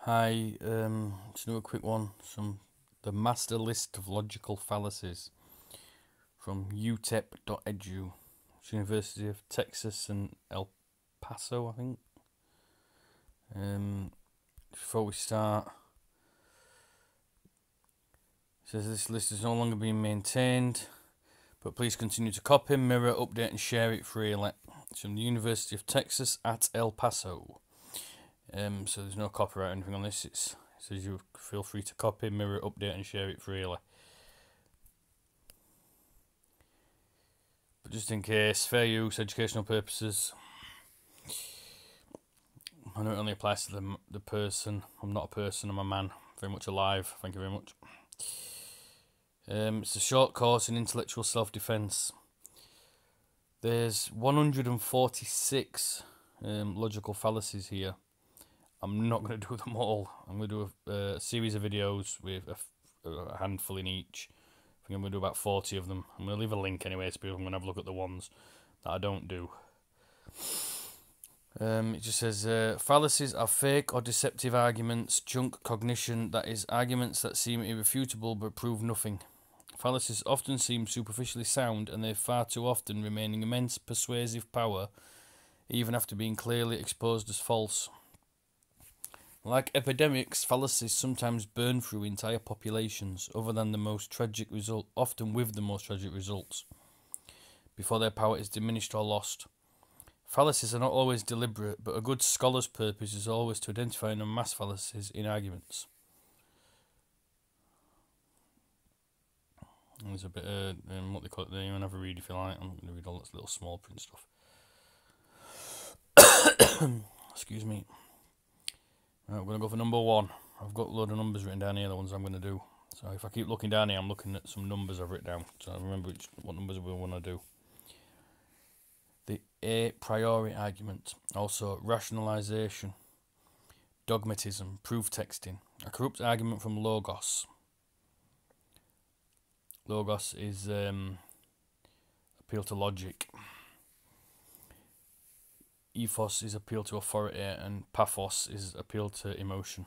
Hi, just do a quick one. The master list of logical fallacies from utep.edu, University of Texas and El Paso, I think. Before we start, it says this list is no longer being maintained, but please continue to copy, mirror, update, and share it freely. It's from the University of Texas at El Paso. So there's no copyright or anything on this. It says you feel free to copy, mirror, update, and share it freely. But just in case, fair use, educational purposes. I know it only applies to the person. I'm not a person, I'm a man. Very much alive, thank you very much. It's a short course in intellectual self-defense. There's 146 logical fallacies here. I'm not going to do them all. I'm going to do a series of videos with a handful in each. I think I'm going to do about 40 of them. I'm going to leave a link anyway, so people can have a look at the ones that I don't do. It just says, fallacies are fake or deceptive arguments, junk cognition, that is, arguments that seem irrefutable but prove nothing. Fallacies often seem superficially sound, and they far too often remain immense persuasive power, even after being clearly exposed as false. Like epidemics, fallacies sometimes burn through entire populations, often with the most tragic results, before their power is diminished or lost. Fallacies are not always deliberate, but a good scholar's purpose is always to identify and unmask fallacies in arguments. There's a bit of what they call it there. You can have a read if you like. I'm not going to read all that little small print stuff. Excuse me. Right, we're going to go for number one. I've got a load of numbers written down here, the ones I'm going to do. So if I keep looking down here, I'm looking at some numbers I've written down. So I remember what numbers we want to do. The a priori argument, also rationalization, dogmatism, proof texting, a corrupt argument from logos. Logos is appeal to logic. Ethos is appeal to authority, and pathos is appeal to emotion.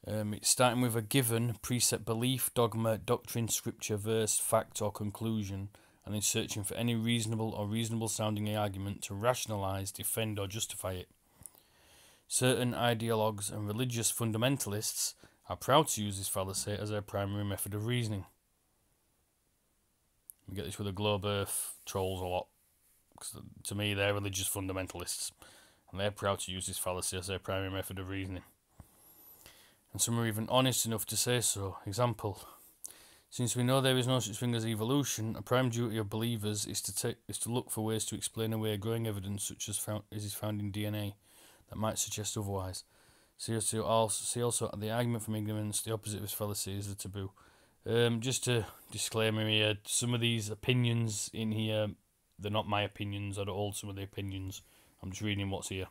It's starting with a given, precept, belief, dogma, doctrine, scripture, verse, fact, or conclusion, and then searching for any reasonable or reasonable sounding argument to rationalize, defend, or justify it. Certain ideologues and religious fundamentalists are proud to use this fallacy as their primary method of reasoning. We get this with the globe earth trolls a lot. Because to me, they're religious fundamentalists, and they're proud to use this fallacy as their primary method of reasoning. And some are even honest enough to say so. Example: since we know there is no such thing as evolution, a prime duty of believers is to look for ways to explain away growing evidence such as is found in DNA that might suggest otherwise. See also the argument from ignorance. The opposite of this fallacy is the taboo. Just a disclaimer here: some of these opinions in here, they're not my opinions. I don't hold some of the opinions. I'm just reading what's here.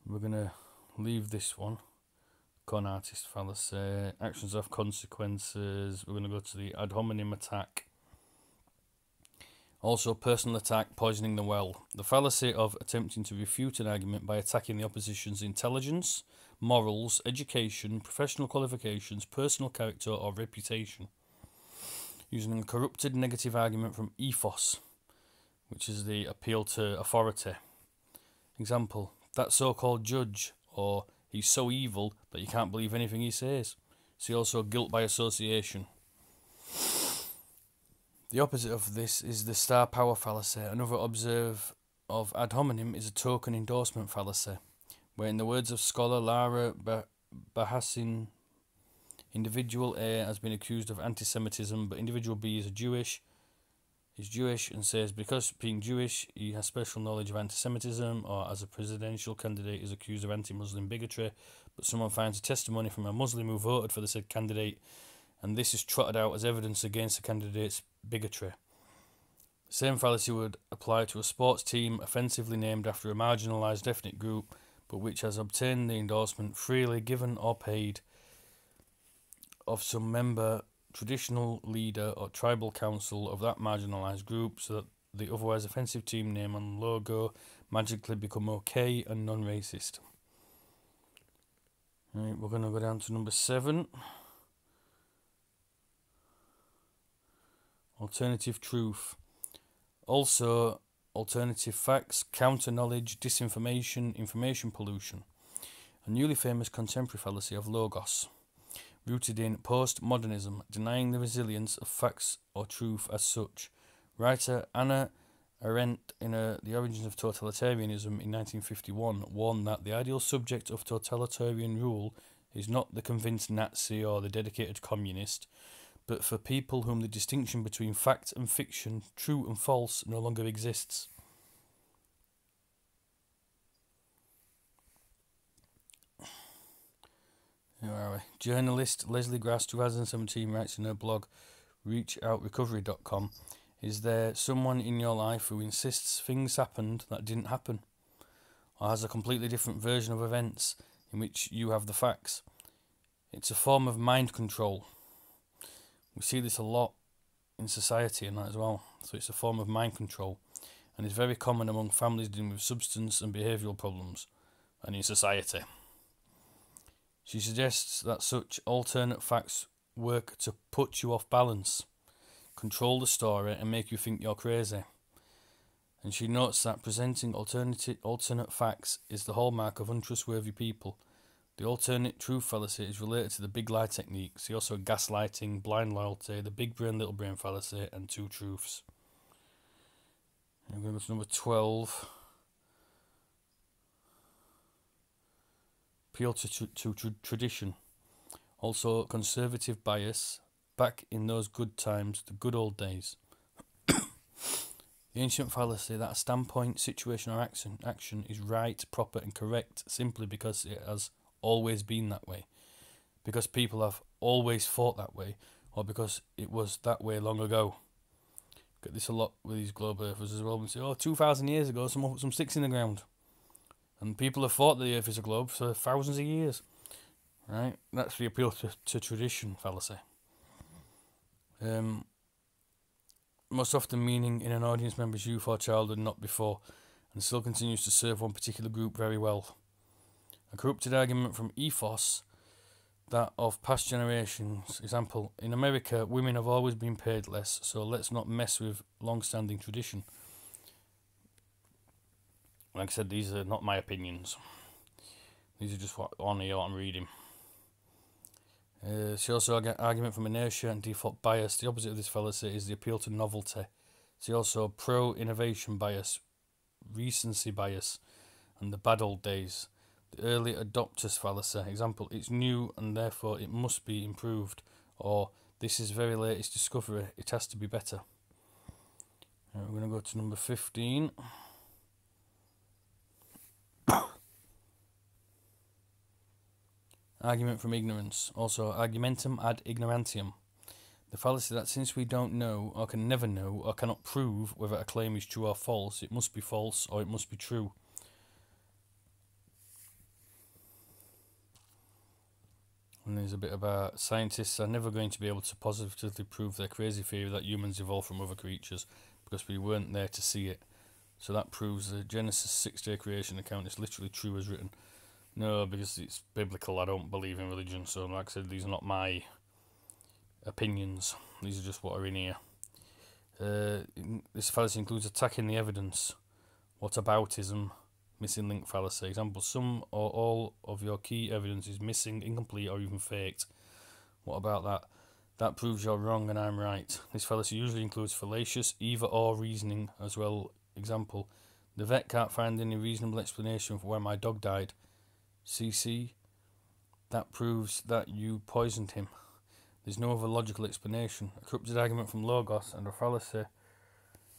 We're going to leave this one. Con artist fallacy. Actions have consequences. We're going to go to the ad hominem attack. Also, personal attack, poisoning the well. The fallacy of attempting to refute an argument by attacking the opposition's intelligence, morals, education, professional qualifications, personal character, or reputation. Using a corrupted negative argument from ethos, which is the appeal to authority. Example: that so-called judge, or he's so evil that you can't believe anything he says. See also guilt by association. The opposite of this is the star power fallacy. Another observe of ad hominem is a token endorsement fallacy, where in the words of scholar Lara Bahassin, individual A has been accused of anti-Semitism, but individual B is Jewish, and says because being Jewish he has special knowledge of anti-Semitism, or as a presidential candidate is accused of anti-Muslim bigotry, but someone finds a testimony from a Muslim who voted for the said candidate, and this is trotted out as evidence against the candidate's bigotry. The same fallacy would apply to a sports team offensively named after a marginalised ethnic group, but which has obtained the endorsement freely given or paid of some member, traditional leader, or tribal council of that marginalised group, so that the otherwise offensive team name and logo magically become okay and non-racist. Right, we're going to go down to number 7. Alternative truth. Also, alternative facts, counter-knowledge, disinformation, information pollution. A newly famous contemporary fallacy of logos, rooted in postmodernism, denying the resilience of facts or truth as such. Writer Anna Arendt, in The Origins of Totalitarianism in 1951, warned that the ideal subject of totalitarian rule is not the convinced Nazi or the dedicated communist, but for people whom the distinction between fact and fiction, true and false, no longer exists. Where are we? Journalist Leslie Grass, 2017, writes in her blog reachoutrecovery.com, is there someone in your life who insists things happened that didn't happen, or has a completely different version of events in which you have the facts? It's a form of mind control. We see this a lot in society and that as well. So it's a form of mind control, and it's very common among families dealing with substance and behavioural problems, and in society. She suggests that such alternate facts work to put you off balance, control the story, and make you think you're crazy. And she notes that presenting alternate facts is the hallmark of untrustworthy people. The alternate truth fallacy is related to the big lie technique. See also gaslighting, blind loyalty, the big brain, little brain fallacy, and two truths. I'm going to go to number 12. Appeal to tradition. Also conservative bias. Back in those good times, the good old days. The ancient fallacy that a standpoint, situation or action is right, proper and correct simply because it has always been that way, because people have always thought that way, or because it was that way long ago. Get this a lot with these globe earthers as well. We say, 2,000 years ago someone put some sticks in the ground, and people have thought that the earth is a globe for thousands of years, right? That's the appeal to tradition fallacy. Most often meaning in an audience member's youth or childhood, not before, and still continues to serve one particular group very well. A corrupted argument from ethos, that of past generations. Example, in America, women have always been paid less, so let's not mess with long-standing tradition. Like I said, these are not my opinions. These are just what I'm reading. She also got argument from inertia and default bias. The opposite of this fallacy is the appeal to novelty. See also pro-innovation bias, recency bias, and the bad old days. The early adopters fallacy. Example, it's new and therefore it must be improved. Or, this is very latest discovery, it has to be better. We're going to go to number 15. Argument from ignorance. Also, argumentum ad ignorantium. The fallacy that since we don't know, or can never know, or cannot prove whether a claim is true or false, it must be false or it must be true. And there's a bit about scientists are never going to be able to positively prove their crazy theory that humans evolved from other creatures because we weren't there to see it. So that proves the Genesis 6-day creation account is literally true as written. No, because it's biblical. I don't believe in religion. So like I said, these are not my opinions. These are just what are in here. This fallacy includes attacking the evidence. Whataboutism, missing link fallacy. Example, some or all of your key evidence is missing, incomplete or even faked. What about that? That proves you're wrong and I'm right. This fallacy usually includes fallacious either or reasoning as well. Example, the vet can't find any reasonable explanation for why my dog died. CC, that proves that you poisoned him. There's no other logical explanation. A corrupted argument from logos and a fallacy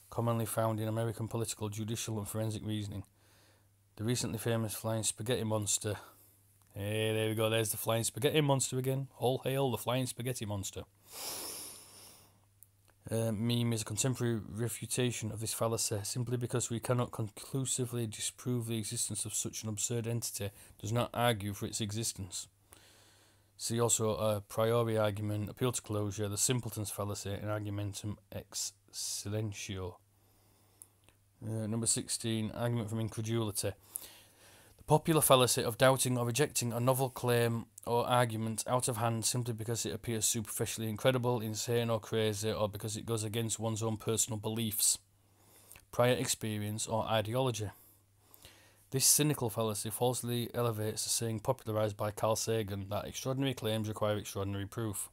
commonly found in American political, judicial and forensic reasoning. The recently famous flying spaghetti monster. Hey, there we go, there's the flying spaghetti monster again. All hail the flying spaghetti monster. Meme is a contemporary refutation of this fallacy. Simply because we cannot conclusively disprove the existence of such an absurd entity does not argue for its existence. See also a priori argument, appeal to closure, the simpleton's fallacy, and argumentum ex silentio. Number 16, argument from incredulity. The popular fallacy of doubting or rejecting a novel claim or argument out of hand simply because it appears superficially incredible, insane, or crazy, or because it goes against one's own personal beliefs, prior experience, or ideology. This cynical fallacy falsely elevates a saying popularised by Carl Sagan that extraordinary claims require extraordinary proof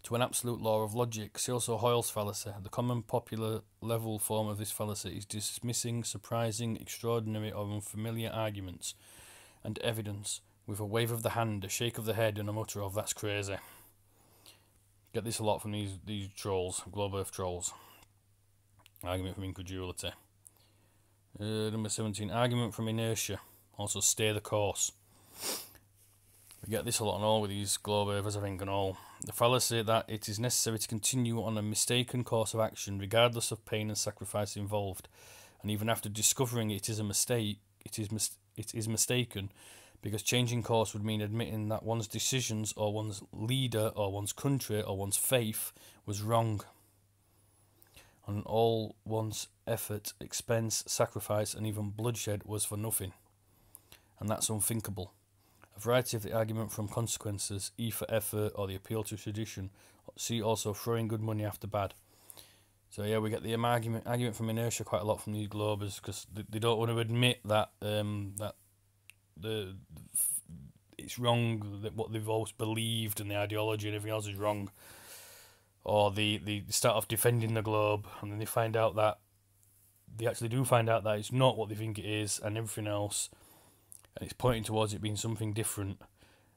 to an absolute law of logic. See also Hoyle's fallacy. The common popular level form of this fallacy is dismissing surprising, extraordinary, or unfamiliar arguments and evidence with a wave of the hand, a shake of the head, and a mutter of "that's crazy." Get this a lot from these trolls, globe earth trolls. Argument from incredulity. Number 17, argument from inertia. Also, stay the course. We get this a lot and all with these globe earthers, I think, and all. The fallacy that it is necessary to continue on a mistaken course of action, regardless of pain and sacrifice involved, and even after discovering it is a mistake, it is mistaken, because changing course would mean admitting that one's decisions, or one's leader, or one's country, or one's faith was wrong, and all one's effort, expense, sacrifice, and even bloodshed was for nothing, and that's unthinkable. A variety of the argument from consequences, E for effort, or the appeal to tradition. See also throwing good money after bad. So yeah, we get the argument from inertia quite a lot from these globers, because they don't want to admit that it's wrong, that what they've always believed and the ideology and everything else is wrong. Or they start off defending the globe, and then they find out that they actually do find out that it's not what they think it is, and everything else, and it's pointing towards it being something different,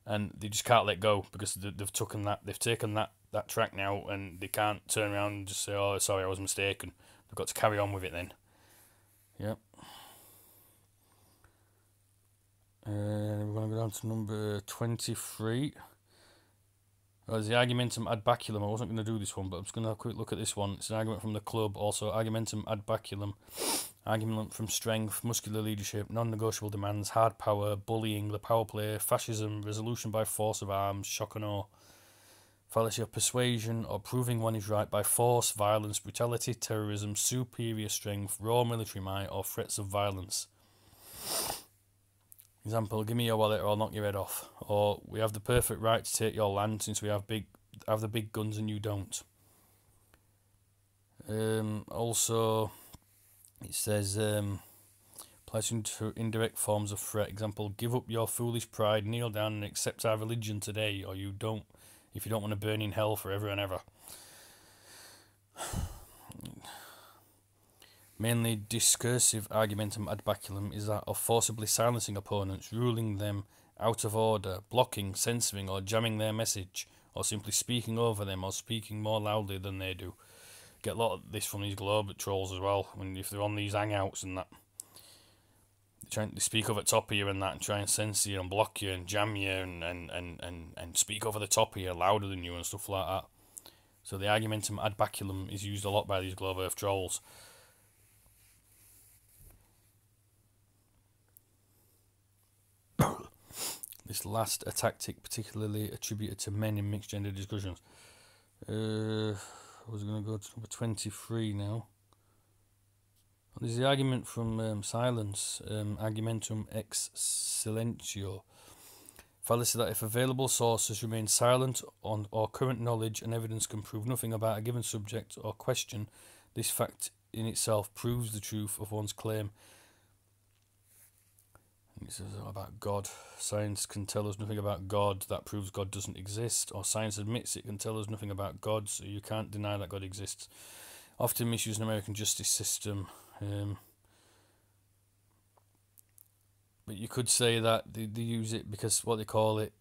and they just can't let go because they've taken that track now, and they can't turn around and just say, "Oh, sorry, I was mistaken." They've got to carry on with it then. Yep. We're going to go down to number 23. There's the argumentum ad baculum. I wasn't going to do this one, but I'm just going to have a quick look at this one. It's an argument from the club. Also, argumentum ad baculum. Argument from strength, muscular leadership, non-negotiable demands, hard power, bullying, the power play, fascism, resolution by force of arms, shock and awe. Fallacy of persuasion, or proving one is right by force, violence, brutality, terrorism, superior strength, raw military might, or threats of violence. Example, give me your wallet or I'll knock your head off. Or, we have the perfect right to take your land since we have the big guns and you don't. Also, it says, applies to indirect forms of threat. Example, give up your foolish pride, kneel down and accept our religion today, or you don't, if you don't want to burn in hell forever and ever. Mainly discursive argumentum ad baculum is that of forcibly silencing opponents, ruling them out of order, blocking, censoring, or jamming their message, or simply speaking over them, or speaking more loudly than they do. Get a lot of this from these globe trolls as well. If they're on these hangouts and that, they speak over the top of you and that, and try and censor you and block you and jam you and speak over the top of you, louder than you and stuff like that. So the argumentum ad baculum is used a lot by these globe earth trolls. This last a tactic particularly attributed to men in mixed gender discussions. I was going to go to number 23 now. There's the argument from silence, argumentum ex silentio. Fallacy that if available sources remain silent on or current knowledge and evidence can prove nothing about a given subject or question, this fact in itself proves the truth of one's claim. This is about God. Science can tell us nothing about God. That proves God doesn't exist. Or science admits it can tell us nothing about God, so you can't deny that God exists. Often misused in the American justice system. But you could say that they use it because what they call it,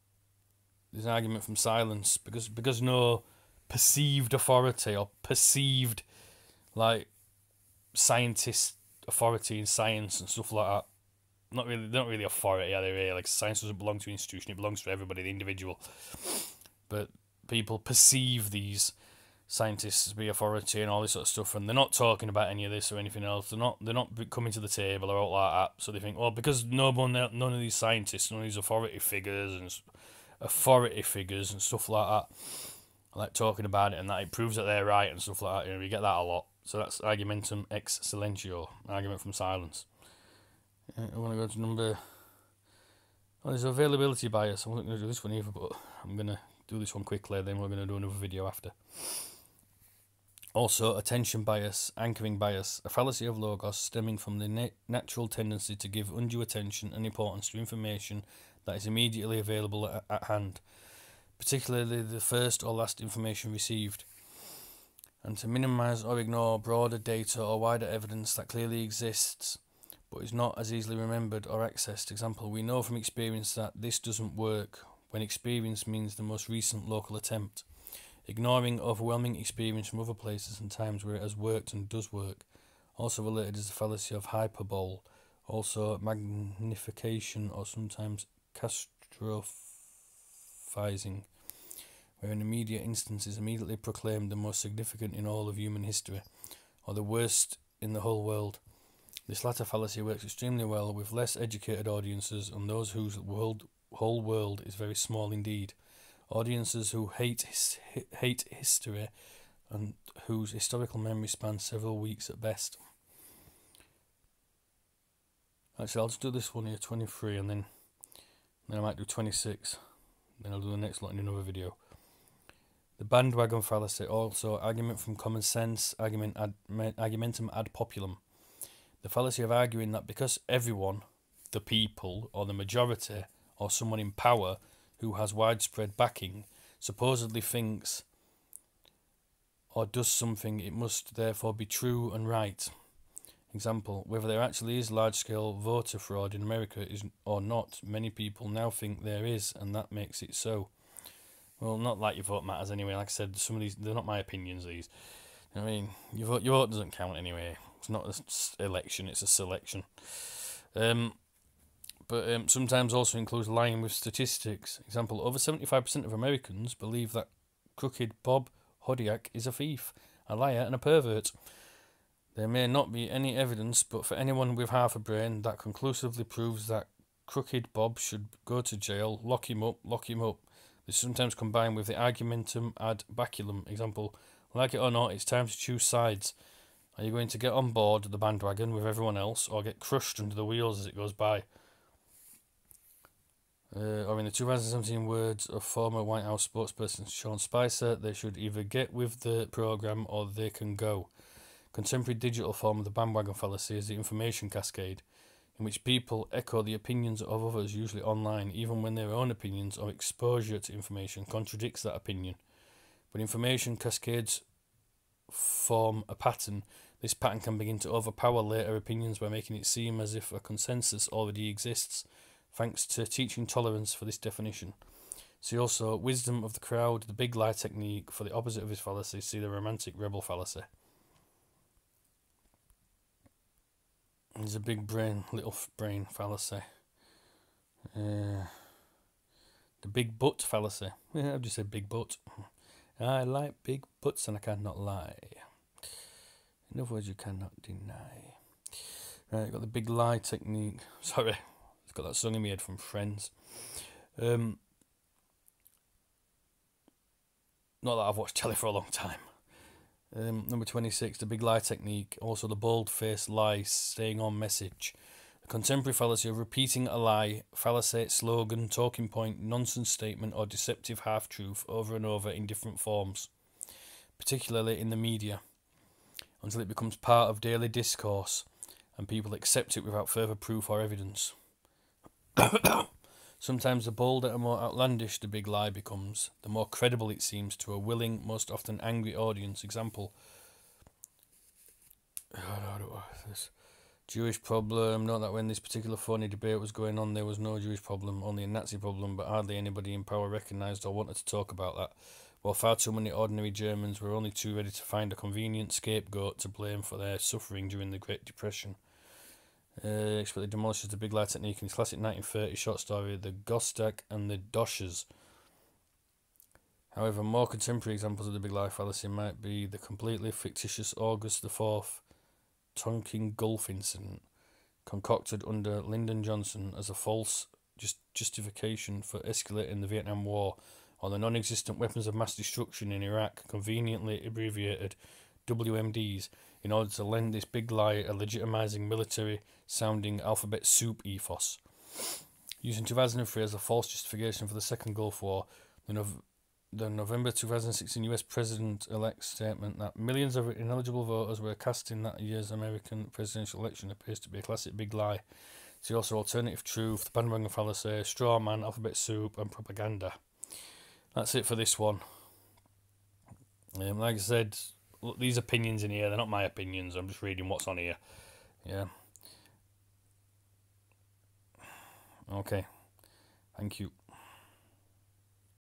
there's an argument from silence, because no perceived authority or perceived like scientist authority in science and stuff like that. They're not really authority, are they really? Like, science doesn't belong to an institution, it belongs to everybody, the individual. But people perceive these scientists to be authority and all this sort of stuff, and they're not talking about any of this or anything else. They're not coming to the table or all like that. So they think, well, because none of these scientists, none of these authority figures and stuff like that, like talking about it, and that it proves that they're right and stuff like that. You know, we get that a lot. So that's argumentum ex silentio, argument from silence. I want to go to number... Oh, there's availability bias. I'm not going to do this one either, but I'm going to do this one quickly, then we're going to do another video after. Also, attention bias, anchoring bias, a fallacy of logos stemming from the natural tendency to give undue attention and importance to information that is immediately available at hand, particularly the first or last information received, and to minimize or ignore broader data or wider evidence that clearly exists but is not as easily remembered or accessed. Example, we know from experience that this doesn't work, when experience means the most recent local attempt. Ignoring overwhelming experience from other places and times where it has worked and does work. Also related is the fallacy of hyperbole, also magnification or sometimes catastrophizing, where an immediate instance is immediately proclaimed the most significant in all of human history, or the worst in the whole world. This latter fallacy works extremely well with less educated audiences and those whose whole world is very small indeed. Audiences who hate history and whose historical memory spans several weeks at best. Actually, I'll just do this one here, 23, and then I might do 26. Then I'll do the next lot in another video. The bandwagon fallacy, also argument from common sense, argumentum ad populum. The fallacy of arguing that because everyone, the people, or the majority, or someone in power who has widespread backing, supposedly thinks or does something, it must therefore be true and right. Example, whether there actually is large-scale voter fraud in America or not, many people now think there is, and that makes it so. Well, not like your vote matters anyway. Like I said, some of these, they're not my opinions, these. You know what I mean? Your vote doesn't count anyway. It's not an election, it's a selection. But sometimes also includes lying with statistics. Example, over 75% of Americans believe that crooked Bob Hodiak is a thief, a liar and a pervert. There may not be any evidence, but for anyone with half a brain, that conclusively proves that crooked Bob should go to jail, lock him up. This is sometimes combined with the argumentum ad baculum. Example, like it or not, it's time to choose sides. Are you going to get on board the bandwagon with everyone else, or get crushed under the wheels as it goes by? Or in the 2017 words of former White House spokesperson Sean Spicer, they should either get with the programme or they can go. Contemporary digital form of the bandwagon fallacy is the information cascade, in which people echo the opinions of others, usually online, even when their own opinions or exposure to information contradicts that opinion. When information cascades form a pattern, this pattern can begin to overpower later opinions by making it seem as if a consensus already exists, thanks to teaching tolerance for this definition. See also wisdom of the crowd, the big lie technique. For the opposite of this fallacy, see the romantic rebel fallacy. There's a big brain, little brain fallacy. The big butt fallacy. Yeah, I've just said big butt. I like big butts and I cannot lie. In other words, you cannot deny. Right, got the big lie technique. Sorry, I've got that song in my head from Friends. Not that I've watched telly for a long time. Number 26, the big lie technique. Also the bold-faced lie, staying on message. The contemporary fallacy of repeating a lie, fallacy, slogan, talking point, nonsense statement or deceptive half-truth over and over in different forms, particularly in the media, until it becomes part of daily discourse and people accept it without further proof or evidence. Sometimes the bolder and more outlandish the big lie becomes, the more credible it seems to a willing, most often angry audience. Example, this Jewish problem. Not that when this particular phony debate was going on there was no Jewish problem, only a Nazi problem, but hardly anybody in power recognised or wanted to talk about that, while far too many ordinary Germans were only too ready to find a convenient scapegoat to blame for their suffering during the Great Depression. Expertly demolishes the big lie technique in his classic 1930 short story The Gostak and the Doshers. However, more contemporary examples of the big lie fallacy might be the completely fictitious August the 4th Tonkin Gulf incident, concocted under Lyndon Johnson as a false justification for escalating the Vietnam War, or the non-existent weapons of mass destruction in Iraq, conveniently abbreviated WMDs, in order to lend this big lie a legitimizing military-sounding alphabet soup ethos. Using 2003 as a false justification for the Second Gulf War, the November 2016 US President-elect's statement that millions of ineligible voters were cast in that year's American presidential election appears to be a classic big lie. See also alternative truth, the bandwagon fallacy, straw man, alphabet soup, and propaganda. That's it for this one. Like I said, look, these opinions in here, they're not my opinions. I'm just reading what's on here. Yeah. Okay. Thank you.